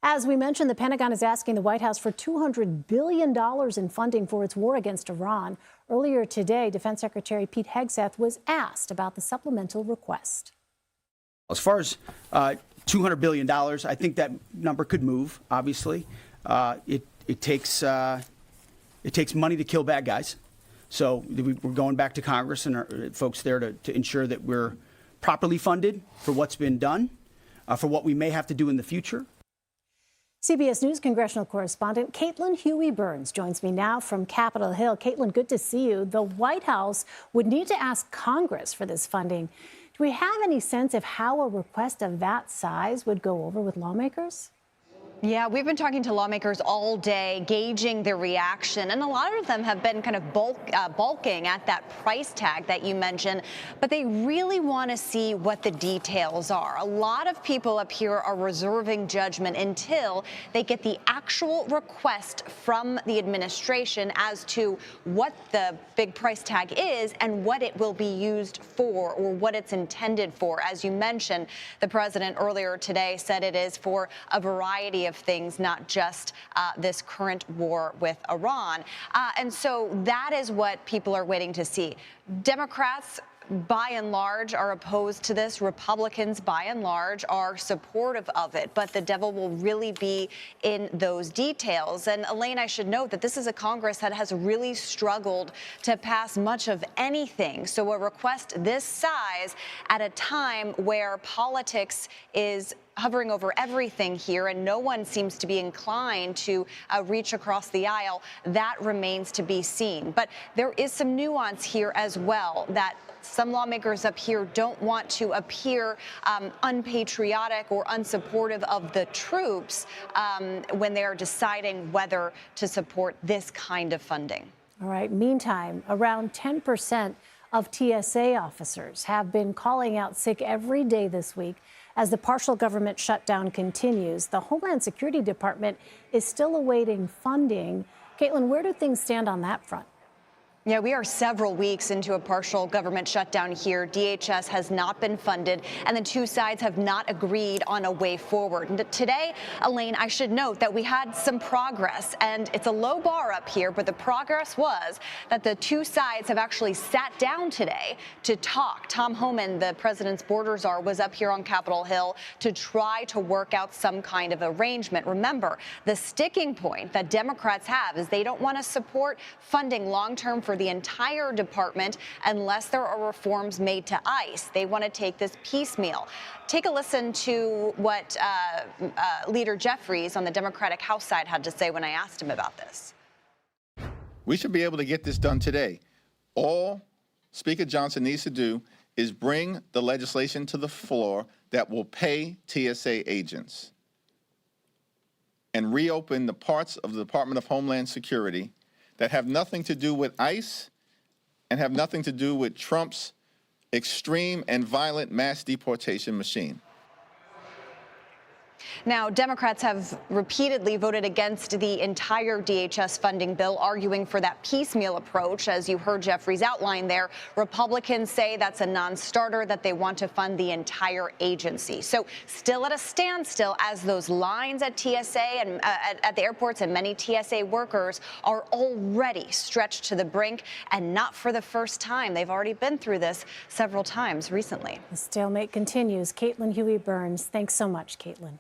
As we mentioned, the Pentagon is asking the White House for $200 billion in funding for its war against Iran. Earlier today, Defense Secretary Pete Hegseth was asked about the supplemental request. As far as $200 billion, I think that number could move, obviously. It takes money to kill bad guys. So we're going back to Congress and our folks there to ensure that we're properly funded for what's been done, for what we may have to do in the future. CBS News congressional correspondent Caitlin Huey-Burns joins me now from Capitol Hill. Caitlin, good to see you. The White House would need to ask Congress for this funding. Do we have any sense of how a request of that size would go over with lawmakers? Yeah, we've been talking to lawmakers all day, gauging their reaction, and a lot of them have been kind of balking at that price tag that you mentioned, but they really want to see what the details are. A lot of people up here are reserving judgment until they get the actual request from the administration as to what the big price tag is and what it will be used for or what it's intended for. As you mentioned, the president earlier today said it is for a variety of things, not just this current war with Iran. And so that is what people are waiting to see. Democrats, by and large, are opposed to this. Republicans, by and large, are supportive of it. But the devil will really be in those details. And Elaine, I should note that this is a Congress that has really struggled to pass much of anything. So a request this size at a time where politics is hovering over everything here and no one seems to be inclined to reach across the aisle, that remains to be seen. But there is some nuance here as well, that some lawmakers up here don't want to appear unpatriotic or unsupportive of the troops when they are deciding whether to support this kind of funding. All right. Meantime, around 10% of TSA officers have been calling out sick every day this week. As the partial government shutdown continues, the Homeland Security Department is still awaiting funding. Caitlin, where do things stand on that front? Yeah, we are several weeks into a partial government shutdown here. DHS has not been funded, and the two sides have not agreed on a way forward. And today, Elaine, I should note that we had some progress, and it's a low bar up here, but the progress was that the two sides have actually sat down today to talk. Tom Homan, the president's border czar, was up here on Capitol Hill to try to work out some kind of arrangement. Remember, the sticking point that Democrats have is they don't want to support funding long-term for the entire department unless there are reforms made to ICE. They want to take this piecemeal. Take a listen to what Leader Jeffries on the Democratic House side had to say when I asked him about this. We should be able to get this done today. All Speaker Johnson needs to do is bring the legislation to the floor that will pay TSA agents and reopen the parts of the Department of Homeland Security that have nothing to do with ICE and have nothing to do with Trump's extreme and violent mass deportation machine. Now, Democrats have repeatedly voted against the entire DHS funding bill, arguing for that piecemeal approach. As you heard Jeffries outline there, Republicans say that's a non-starter, that they want to fund the entire agency. So still at a standstill as those lines at TSA and at the airports and many TSA workers are already stretched to the brink, and not for the first time. They've already been through this several times recently. The stalemate continues. Caitlin Huey-Burns, thanks so much, Caitlin.